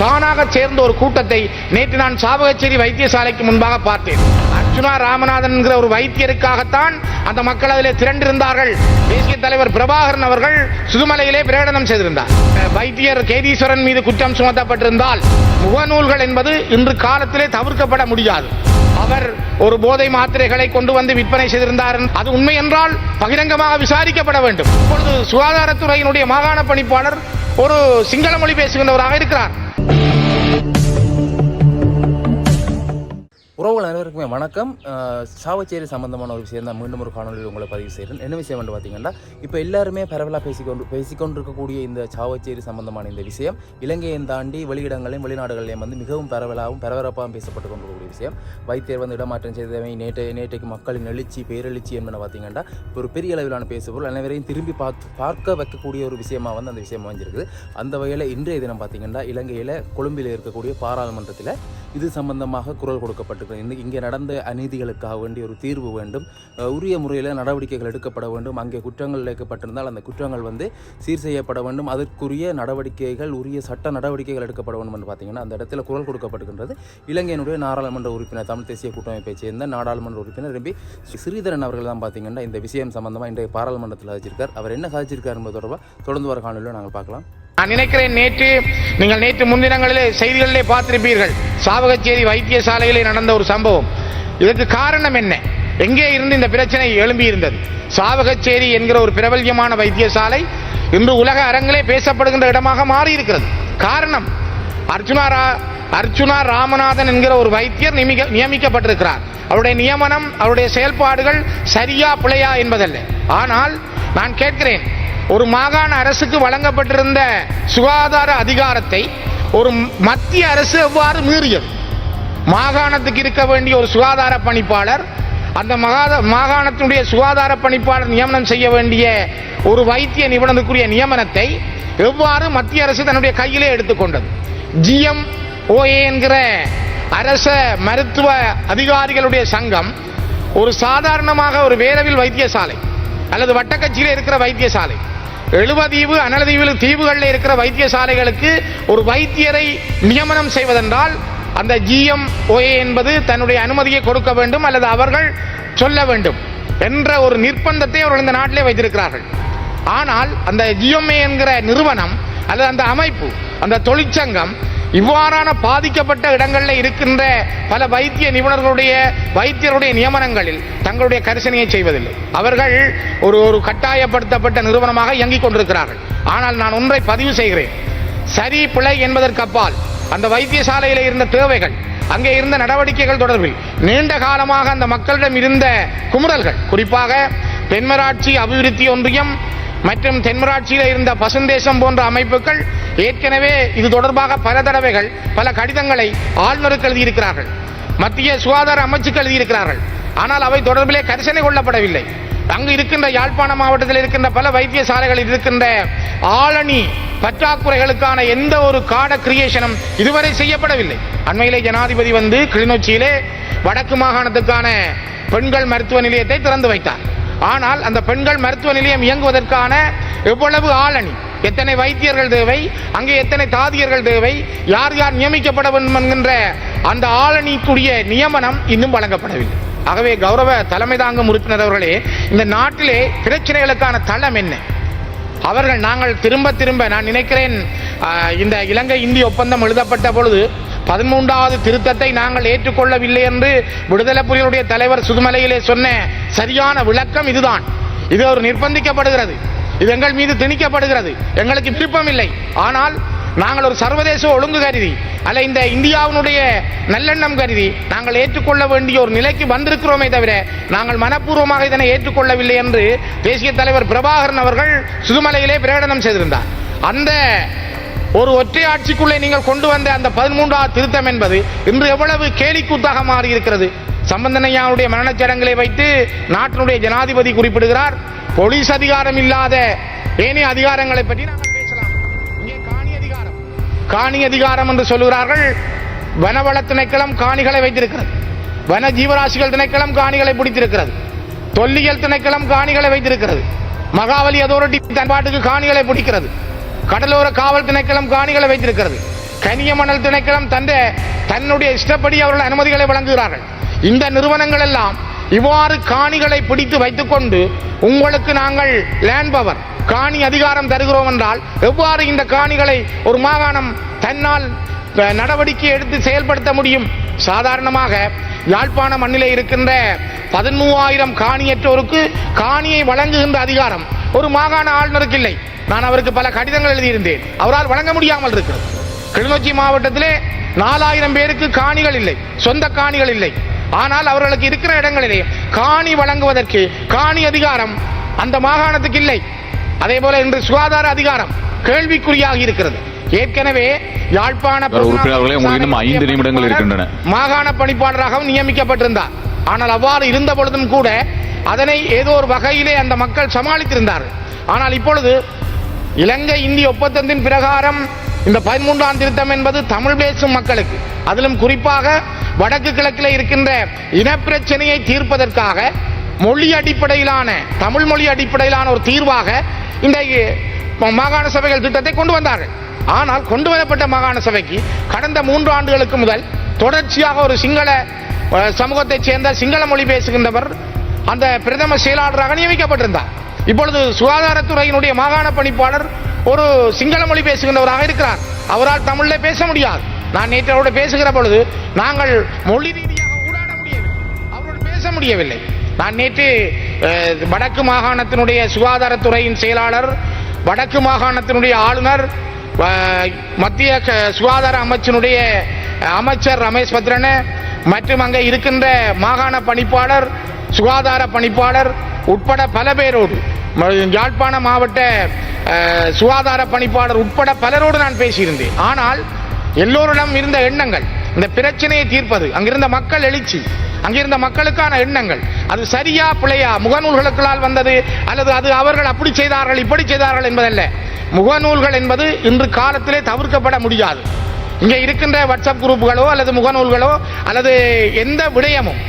தானாக சேர்ந்த ஒரு கூட்டத்தை நேற்று நான் சாவகச்சேரி வைத்தியசாலைக்கு முன்பாக பார்த்தேன். அர்ச்சுனா ராமநாதன் என்கிற ஒரு வைத்தியருக்காகத்தான் அந்த மக்கள் அதிலே திரண்டிருந்தார்கள். தேசிய தலைவர் பிரபாகரன் அவர்கள் சுதுமலையிலே பிரகடனம் செய்திருந்தார். வைத்தியர் கேதீஸ்வரன் மீது குற்றம் சுமத்தப்பட்டிருந்தால் முகநூல்கள் என்பது இன்று காலத்திலே தவிர்க்கப்பட முடியாது. அவர் ஒரு போதை மாத்திரைகளை கொண்டு வந்து விற்பனை செய்திருந்தார். அது உண்மை என்றால் பகிரங்கமாக விசாரிக்கப்பட வேண்டும். இப்பொழுது சுகாதாரத்துறையினுடைய மாகாண பணிப்பாளர் ஒரு சிங்கள மொழி பேசுகின்றவராக இருக்கிறார். உறவுகள் அனைவருக்குமே வணக்கம். சாவச்சேரி சம்பந்தமான ஒரு விஷயம் தான் மீண்டும் ஒரு காணொலியில் உங்களை பதிவு செய்கிறேன். என்ன விஷயம் என்று பார்த்தீங்கன்னா, இப்போ எல்லாருமே பரவலாக பேசிக்கொண்டிருக்கக்கூடிய இந்த சாவச்சேரி சம்பந்தமான இந்த விஷயம் இலங்கையை தாண்டி வெளியிடங்களையும் வெளிநாடுகளையும் மிகவும் பரவலாகவும் பரபரப்பாகவும் பேசப்பட்டு கொண்டிருக்கக்கூடிய விஷயம். வைத்தியர் இடமாற்றம் செய்தவை நேற்றைக்கு மக்களின் எழுச்சி பேரெழுச்சி என்பன பார்த்தீங்கன்னா ஒரு பெரிய அளவிலான பேசுபொருள் அனைவரையும் திரும்பி பார்க்க வைக்கக்கூடிய ஒரு விஷயமாக அந்த விஷயம் அமைஞ்சிருக்குது. அந்த வகையில் இன்றைய தினம் பார்த்தீங்கன்னா இலங்கையில் கொழும்பில் இருக்கக்கூடிய பாராளுமன்றத்தில் இது சம்பந்தமாக குரல் கொடுக்கப்பட்டிருக்கு. இங்கே நடந்த அநீதிகளுக்காக வேண்டிய ஒரு தீர்வு வேண்டும், உரிய முறையில் நடவடிக்கைகள் எடுக்கப்பட வேண்டும், அங்கே குற்றங்கள் இழைக்கப்பட்டிருந்தால் அந்த குற்றங்கள் சீர் செய்யப்பட வேண்டும், அதற்குரிய நடவடிக்கைகள் உரிய சட்ட நடவடிக்கைகள் எடுக்கப்பட வேண்டும் என்று பார்த்தீங்கன்னா அந்த இடத்துல குரல் கொடுக்கப்படுகின்றது. இலங்கையினுடைய நாடாளுமன்ற உறுப்பினர் தமிழ் தேசிய கூட்டமைப்பை சேர்ந்த நாடாளுமன்ற உறுப்பினர் எம்பி ஸ்ரீதரன் அவர்கள் தான் பார்த்தீங்கன்னா இந்த விஷயம் சம்பந்தமாக இன்றைய பாராளுமன்றத்தில் கதைச்சிருக்கார். அவர் என்ன கதைச்சிருக்கார் என்பது தொடர்பாக தொடர்ந்து வர காணொலியில் நாங்கள் பார்க்கலாம். நான் நினைக்கிறேன் நேற்று முன்தினங்களிலே செய்திகளிலே பார்த்திருப்பீர்கள், சாவகச்சேரி வைத்தியசாலையிலே நடந்த ஒரு சம்பவம். இதற்கு காரணம் என்ன? எங்கே இருந்து இந்த பிரச்சனை எழும்பி இருந்தது? சாவகச்சேரி என்கிற ஒரு பிரபல்யமான வைத்தியசாலை இன்று உலக அரங்கிலே பேசப்படுகின்ற இடமாக மாறி இருக்கிறது. காரணம், அர்ச்சுனா ராமநாதன் என்கிற ஒரு வைத்தியர் நியமிக்கப்பட்டிருக்கிறார். அவருடைய நியமனம், அவருடைய செயல்பாடுகள் சரியா பிழையா என்பதல்ல. ஆனால் நான் கேட்கிறேன், ஒரு மாகாண அரசுக்கு வழங்கப்பட்டிருந்த சுகாதார அதிகாரத்தை ஒரு மத்திய அரசு எவ்வாறு மீறியது? மாகாணத்துக்கு இருக்க வேண்டிய ஒரு சுகாதார பணிப்பாளர், அந்த மாகாணத்தினுடைய சுகாதார பணிப்பாளர் நியமனம் செய்ய வேண்டிய ஒரு வைத்திய நிபுணருக்குரிய நியமனத்தை எவ்வாறு மத்திய அரசு தன்னுடைய கையிலே எடுத்துக்கொண்டது? GMOA என்கிற அரச மருத்துவ அதிகாரிகளுடைய சங்கம் ஒரு சாதாரணமாக ஒரு வேரவில் வைத்தியசாலை அல்லது வட்டக்கட்சியில் இருக்கிற வைத்தியசாலை, எழுவதீவு அனலதீவில் தீவுகளில் இருக்கிற வைத்தியசாலைகளுக்கு ஒரு வைத்தியரை நியமனம் செய்வதென்றால் அந்த GMOA என்பது தன்னுடைய அனுமதியை கொடுக்க வேண்டும் அல்லது அவர்கள் சொல்ல வேண்டும் என்ற ஒரு நிர்பந்தத்தை அவர்கள் இந்த நாட்டிலே வைத்திருக்கிறார்கள். ஆனால் அந்த GMOA என்கிற நிறுவனம் அல்லது அந்த அமைப்பு, அந்த தொழிற்சங்கம் இவ்வாறான பாதிக்கப்பட்ட இடங்களில் இருக்கின்ற பல வைத்திய வைத்தியருடைய நியமனங்களில் தங்களுடைய கரிசனையை செய்வதில்லை. அவர்கள் ஒரு கட்டாயப்படுத்தப்பட்ட நிறுவனமாக இயங்கிக் கொண்டிருக்கிறார்கள். ஆனால் நான் ஒன்றை பதிவு செய்கிறேன், சரி பிழை என்பதற்கு அப்பால் அந்த வைத்தியசாலையில் இருந்த தேவைகள், அங்கே இருந்த நடவடிக்கைகள் தொடர்பில் நீண்ட காலமாக அந்த மக்களிடம் இருந்த குமுறல்கள், குறிப்பாக தென்மராட்சி அபிவிருத்தி ஒன்றியம் மற்றும் தென்மராட்சியில் இருந்த பசுந்தேசம் போன்ற அமைப்புகள் ஏற்கனவே இது தொடர்பாக பல தடவைகள் பல கடிதங்களை ஆளுநருக்கு எழுதியிருக்கிறார்கள், மத்திய சுகாதார அமைச்சுக்கு எழுதியிருக்கிறார்கள். ஆனால் அவை தொடர்பிலே கரிசனை கொள்ளப்படவில்லை. அங்கு இருக்கின்ற யாழ்ப்பாண மாவட்டத்தில் இருக்கின்ற பல வைத்தியசாலைகளில் இருக்கின்ற ஆளணி பற்றாக்குறைகளுக்கான எந்த ஒரு கார்டு கிரியேஷனும் இதுவரை செய்யப்படவில்லை. அண்மையிலே ஜனாதிபதி கிளிநொச்சியிலே வடக்கு மாகாணத்துக்கான பெண்கள் மருத்துவ நிலையத்தை திறந்து வைத்தார். ஆனால் அந்த பெண்கள் மருத்துவ நிலையம் இயங்குவதற்கான எவ்வளவு ஆளணி, எத்தனை வைத்தியர்கள் தேவை, அங்கே எத்தனை தாதியர்கள் தேவை, யார் யார் நியமிக்கப்பட வேண்டும் என்கின்ற அந்த ஆளணிக்குரிய நியமனம் இன்னும் வழங்கப்படவில்லை. ஆகவே கௌரவ தலைமை தாங்கும் உறுப்பினர் அவர்களே, இந்த நாட்டிலே பிரச்சனைகளுக்கான தளம் என்ன? நாங்கள் திரும்ப நான் நினைக்கிறேன், இந்த இலங்கை இந்திய ஒப்பந்தம் எழுதப்பட்ட பொழுது 13வது திருத்தத்தை நாங்கள் ஏற்றுக்கொள்ளவில்லை என்று விடுதலை புலிகளுடைய தலைவர் சுதுமலையிலே சொன்ன சரியான விளக்கம் இதுதான். இது ஒரு நிர்பந்திக்கப்படுகிறது, இது எங்கள் மீது திணிக்கப்படுகிறது, எங்களுக்கு விருப்பம் இல்லை. ஆனால் நாங்கள் ஒரு சர்வதேச ஒழுங்கு கருதி அல்ல இந்த இந்தியாவினுடைய நல்லெண்ணம் கருதி நாங்கள் ஏற்றுக்கொள்ள வேண்டிய ஒரு நிலைக்கு வந்திருக்கிறோமே தவிர நாங்கள் மனப்பூர்வமாக இதனை ஏற்றுக்கொள்ளவில்லை என்று தேசிய தலைவர் பிரபாகரன் அவர்கள் சுதுமலையிலே பிரகடனம் செய்திருந்தார். அந்த ஒரு ஒற்றை ஆட்சிக்குள்ளே நீங்கள் கொண்டு வந்த அந்த 13வது திருத்தம் என்பது இன்று எவ்வளவு கேலிக்கூத்தாக மாறி இருக்கிறது. சம்பந்தனையாவுடைய மரணச்சடங்களை வைத்து நாட்டினுடைய ஜனாதிபதி குறிப்பிடுகிறார். போலீஸ் அதிகாரம் இல்லாத ஏனைய அதிகாரங்களை பற்றி நாங்கள் பேசலாம். இங்கே காணி அதிகாரம் என்று சொல்லுகிறார்கள். வனவள திணைக்களம் காணிகளை வைத்திருக்கிறது, வன ஜீவராசிகள் திணைக்களம் காணிகளை பிடித்திருக்கிறது, தொல்லியல் திணைக்களம் காணிகளை வைத்திருக்கிறது, மகாவலி அதோரிட்டி தன்பாட்டுக்கு காணிகளை பிடிக்கிறது, கடலோர காவல் திணைக்களம் காணிகளை வைத்திருக்கிறது. கனியமணல் திணைக்களம் தன்னுடைய இஷ்டப்படி அவர்கள் அனுமதிகளை வழங்குகிறார்கள். இந்த நிறுவனங்கள் எல்லாம் இவ்வாறு காணிகளை பிடித்து வைத்துக் கொண்டு உங்களுக்கு நாங்கள் லேண்ட் பவர் காணி அதிகாரம் தருகிறோம் என்றால் எவ்வாறு இந்த காணிகளை ஒரு மாகாணம் தன்னால் நடவடிக்கை எடுத்து செயல்படுத்த முடியும்? சாதாரணமாக யாழ்ப்பாண மண்ணிலே இருக்கின்ற 13,000 காணியற்றோருக்கு காணியை வழங்குகின்ற அதிகாரம் ஒரு மாகாண ஆளுநருக்கு இல்லை. நான் அவருக்கு பல கடிதங்கள் எழுதியிருந்தேன். அவரால் வழங்க முடியாமல் இருக்கிறது. கிளிநொச்சி மாவட்டத்திலே 4,000 பேருக்கு காணிகள் இல்லை, சொந்த காணிகள் இல்லை. ஆனால் அவர்களுக்கு இருக்கிற இடங்களிலே காணி வழங்குவதற்கு காணி அதிகாரம் அந்த மாகாணத்துக்கு இல்லை. அதே போல இன்று சுகாதார அதிகாரம் கேள்விக்குறியாக இருக்கிறது. ஏற்கனவே யாழ்ப்பாண மாகாண பணிப்பாளராகவும் நியமிக்கப்பட்டிருந்தார். ஆனால் அவ்வாறு இருந்த பொழுதும் கூட அதனை ஏதோ ஒரு வகையிலே அந்த மக்கள் சமாளித்திருந்தார்கள். ஆனால் இப்பொழுது இலங்கை இந்திய ஒப்பந்தத்தின் பிரகாரம் இந்த 13ஆம் திருத்தம் என்பது தமிழ் பேசும் மக்களுக்கு, அதிலும் குறிப்பாக வடக்கு கிழக்கில் இருக்கின்ற இனப்பிரச்சனையை தீர்ப்பதற்காக மொழி அடிப்படையிலான தமிழ் மொழி அடிப்படையிலான ஒரு தீர்வாக இந்த மாகாண சபைகள் திட்டத்தை கொண்டு வந்தார்கள். ஆனால் கொண்டு வரப்பட்ட மாகாண சபைக்கு கடந்த 3 ஆண்டுகளுக்கு முதல் தொடர்ச்சியாக ஒரு சிங்கள சமூகத்தைச் சேர்ந்த சிங்கள மொழி பேசுகின்றவர் அந்த பிரதம செயலாளராக நியமிக்கப்பட்டிருந்தார். இப்பொழுது சுகாதாரத்துறையினுடைய மாகாண பணிப்பாளர் ஒரு சிங்கள மொழி பேசுகின்றவராக இருக்கிறார். அவரால் தமிழ்ல பேச முடியாது. நான் நேற்று அவரோடு பேசுகிற பொழுது நாங்கள் மொழி ரீதியாக ஊடாட முடியவில்லை, அவரோடு பேச முடியவில்லை. நான் நேற்று வடக்கு மாகாணத்தினுடைய சுகாதாரத்துறையின் செயலாளர், வடக்கு மாகாணத்தினுடைய ஆளுநர், மத்திய சுகாதார அமைச்சினுடைய அமைச்சர் ரமேஷ் பத்ரன மற்றும் அங்கே இருக்கின்ற மாகாண பணிப்பாளர், சுகாதார பணிப்பாளர் உட்பட பல பேரோடு, யாழ்ப்பாண மாவட்ட சுகாதார பணிப்பாளர் உட்பட பலரோடு நான் பேசியிருந்தேன். ஆனால் எல்லோரிடம் இருந்த எண்ணங்கள், இந்த பிரச்சனையை தீர்ப்பது, அங்கிருந்த மக்கள் எழுச்சி, அங்கிருந்த மக்களுக்கான எண்ணங்கள், அது சரியா பிழையா, முகநூல்களுக்களால் வந்தது அல்லது அது அவர்கள் அப்படி செய்தார்கள் இப்படி செய்தார்கள் என்பதல்ல. முகநூல்கள் என்பது இன்று காலத்திலே தவிர்க்கப்பட முடியாது. இங்கே இருக்கின்ற வாட்ஸ்அப் குரூப்புகளோ அல்லது முகநூல்களோ அல்லது எந்த விடயமும்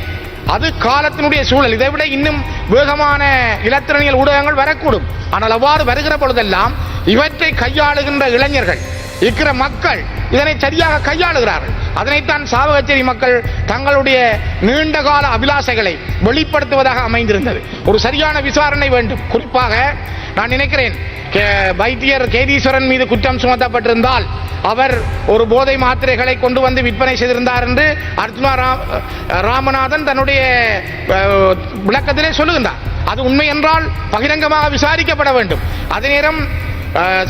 அது காலத்தினுடைய சூழல். இதை விட இன்னும் வேகமான இலத்திரனியல் ஊடகங்கள் வரக்கூடும். ஆனால் அவ்வாறு வருகிற பொழுதெல்லாம் இவற்றை கையாளுகின்ற இளைஞர்கள், இருக்கிற மக்கள் இதனை சரியாக கையாளுகிறார்கள். அதனைத்தான் சாவகச்சேரி மக்கள் தங்களுடைய நீண்டகால அபிலாசைகளை வெளிப்படுத்துவதாக அமைந்திருந்தது. ஒரு சரியான விசாரணை வேண்டும். குறிப்பாக நான் நினைக்கிறேன் வைத்தியர் கேதீஸ்வரன் மீது குற்றம் சுமத்தப்பட்டிருந்தால் அவர் ஒரு போதை மாத்திரைகளை கொண்டு வந்து விற்பனை செய்திருந்தார் என்று அர்ஜுனா ராமநாதன் தன்னுடைய விளக்கத்திலே சொல்லுகின்றார். அது உண்மை என்றால் பகிரங்கமாக விசாரிக்கப்பட வேண்டும். அதே நேரம்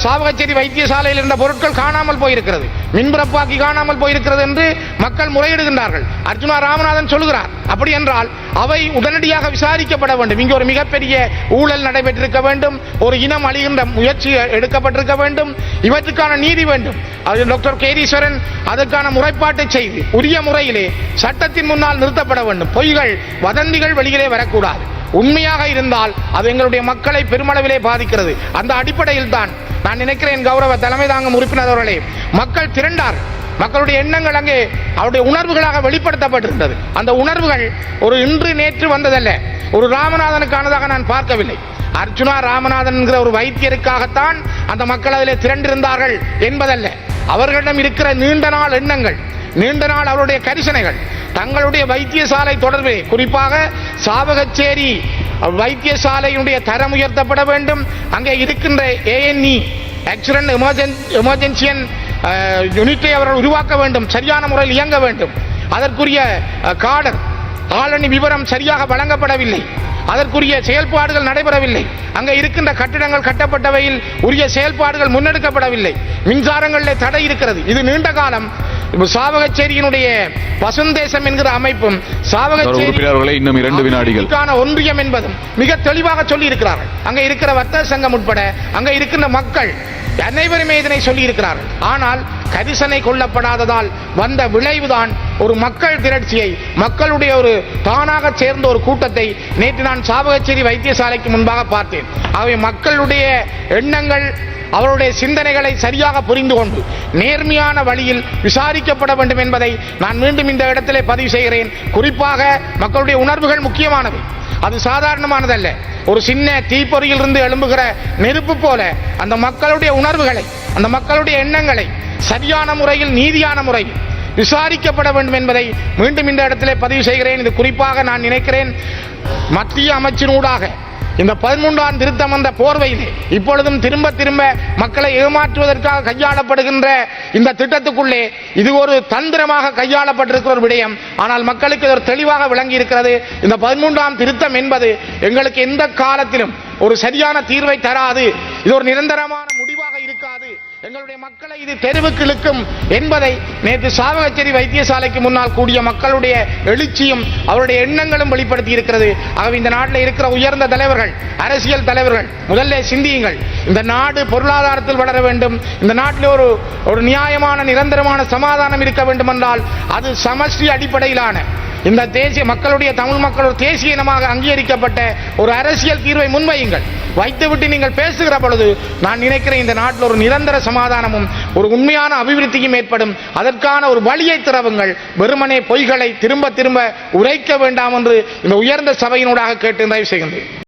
சாவகச்சேரி வைத்தியசாலையில் இருந்த பொருட்கள் காணாமல் போயிருக்கிறது, மின்புறப்பாக்கி காணாமல் போயிருக்கிறது என்று மக்கள் முறையிடுகின்றார்கள். அர்ஜுனா ராமநாதன் சொல்லுகிறார், அப்படி என்றால் அவை உடனடியாக விசாரிக்கப்பட வேண்டும். இங்கே ஒரு மிகப்பெரிய ஊழல் நடைபெற்றிருக்க வேண்டும், ஒரு இனம் அழிகின்ற முயற்சி எடுக்கப்பட்டிருக்க வேண்டும், இவற்றுக்கான நீதி வேண்டும். அது டாக்டர் கேதீஸ்வரன் அதற்கான முறைப்பாட்டை செய்து உரிய முறையிலே சட்டத்தின் முன்னால் நிறுத்தப்பட வேண்டும். பொய்கள் வதந்திகள் வெளியிலே வரக்கூடாது. உண்மையாக இருந்தால் அது எங்களுடைய மக்களை பெருமளவிலே பாதிக்கிறது. அந்த அடிப்படையில் தான் நான் நினைக்கிறேன் கௌரவ தலைமை தாங்கும் உறுப்பினர் அவர்களே, மக்கள் திரண்டார். மக்களுடைய எண்ணங்கள் அங்கே அவருடைய உணர்வுகளாக வெளிப்படுத்தப்பட்டிருந்தது. அந்த உணர்வுகள் ஒரு இன்று நேற்று வந்ததல்ல, ஒரு ராமநாதனுக்கானதாக நான் பார்க்கவில்லை. அர்ஜுனா ராமநாதன் என்கிற ஒரு வைத்தியருக்காகத்தான் அந்த மக்கள் அதிலே திரண்டிருந்தார்கள் என்பதல்ல. அவர்களிடம் இருக்கிற நீண்ட நாள் எண்ணங்கள், நீண்ட நாள் அவருடைய கரிசனைகள், தங்களுடைய வைத்தியசாலை தொடர்பில், குறிப்பாக சாவகச்சேரி வைத்தியசாலையினுடைய தரம் உயர்த்தப்பட வேண்டும். அங்கே இருக்கின்ற ANE ஆக்சிடென்ட் எமர்ஜென்சியன் யூனிட்டை அவர்கள் உருவாக்க வேண்டும், சரியான முறையில் இயங்க வேண்டும். அதற்குரிய காடர் ஆளணி விவரம் சரியாக வழங்கப்படவில்லை, அதற்குரிய செயல்பாடுகள் நடைபெறவில்லை. அங்கே இருக்கின்ற கட்டிடங்கள் கட்டப்பட்டவையில் உரிய செயல்பாடுகள் முன்னெடுக்கப்படவில்லை. மின்சாரங்களிலே தடை இருக்கிறது. இது நீண்ட காலம் சாவகச்சேரியினுடைய பசுந்தேசம் என்கிற அமைப்பும் சாவகச்சேரி இன்னும் 2 வினாடிகள் ஒன்றியம் என்பதும் மிக தெளிவாக சொல்லி இருக்கிறார்கள். அங்கே இருக்கிற வர்த்தக சங்கம் உட்பட அங்கே இருக்கின்ற மக்கள் அனைவருமே இதனை சொல்லி இருக்கிறார்கள். ஆனால் கரிசனை கொள்ளப்படாததால் வந்த விளைவுதான் ஒரு மக்கள் திரட்சியை, மக்களுடைய ஒரு தானாக சேர்ந்த ஒரு கூட்டத்தை நேற்று நான் சாவகச்சேரி வைத்தியசாலைக்கு முன்பாக பார்த்தேன். ஆகவே மக்களுடைய எண்ணங்கள், அவருடைய சிந்தனைகளை சரியாக புரிந்து கொண்டு நேர்மையான வழியில் விசாரிக்கப்பட வேண்டும் என்பதை நான் மீண்டும் இந்த இடத்திலே பதிவு செய்கிறேன். குறிப்பாக மக்களுடைய உணர்வுகள் முக்கியமானவை, அது சாதாரணமானதல்ல. ஒரு சின்ன தீப்பொறியில் இருந்து எழும்புகிற நெருப்பு போல அந்த மக்களுடைய உணர்வுகளை, அந்த மக்களுடைய எண்ணங்களை சரியான முறையில் நீதியான முறையில் விசாரிக்கப்பட வேண்டும் என்பதை மீண்டும் இந்த இடத்திலே பதிவு செய்கிறேன். இது குறிப்பாக நான் நினைக்கிறேன் மத்திய அமைச்சினூடாக இந்த 13ஆம் திருத்தம் வந்த போர்வையிலே இப்பொழுதும் திரும்ப திரும்ப மக்களை ஏமாற்றுவதற்காக கையாளப்படுகின்ற இந்த திட்டத்துக்குள்ளே இது ஒரு தந்திரமாக கையாளப்பட்டிருக்கிற ஒரு விடயம். ஆனால் மக்களுக்கு இது ஒரு தெளிவாக விளங்கி இருக்கிறது. இந்த 13ஆம் திருத்தம் என்பது எங்களுக்கு எந்த காலத்திலும் ஒரு சரியான தீர்வை தராது. இது ஒரு நிரந்தரமான முடிவாக இருக்காது. எங்களுடைய மக்களை இது தெருவுக்கு இழுக்கும் என்பதை நேற்று சாவகச்சேரி வைத்தியசாலைக்கு முன்னால் கூடிய மக்களுடைய எழுச்சியும் அவருடைய எண்ணங்களும் வெளிப்படுத்தி இருக்கிறது. ஆகவே இந்த நாட்டில் இருக்கிற உயர்ந்த தலைவர்கள், அரசியல் தலைவர்கள், முதல்ல சிந்தியுங்கள். இந்த நாடு பொருளாதாரத்தில் வளர வேண்டும், இந்த நாட்டில் ஒரு நியாயமான நிரந்தரமான சமாதானம் இருக்க வேண்டும் என்றால் அது சமஷ்டி அடிப்படையிலான இந்த தேசிய மக்களுடைய தமிழ் மக்கள் ஒரு தேசிய இனமாக அங்கீகரிக்கப்பட்ட ஒரு அரசியல் தீர்வை முன்வையுங்கள். வைத்துவிட்டு நீங்கள் பேசுகிற பொழுது நான் நினைக்கிறேன் இந்த நாட்டில் ஒரு நிரந்தர சமாதானமும் ஒரு உண்மையான அபிவிருத்தியும் ஏற்படும். அதற்கான ஒரு வழியை திறவுங்கள். வெறுமனே பொய்களை திரும்ப திரும்ப உரைக்க வேண்டாம் என்று இந்த உயர்ந்த சபையினூடாக கேட்டு தயவு செய்கின்றேன்.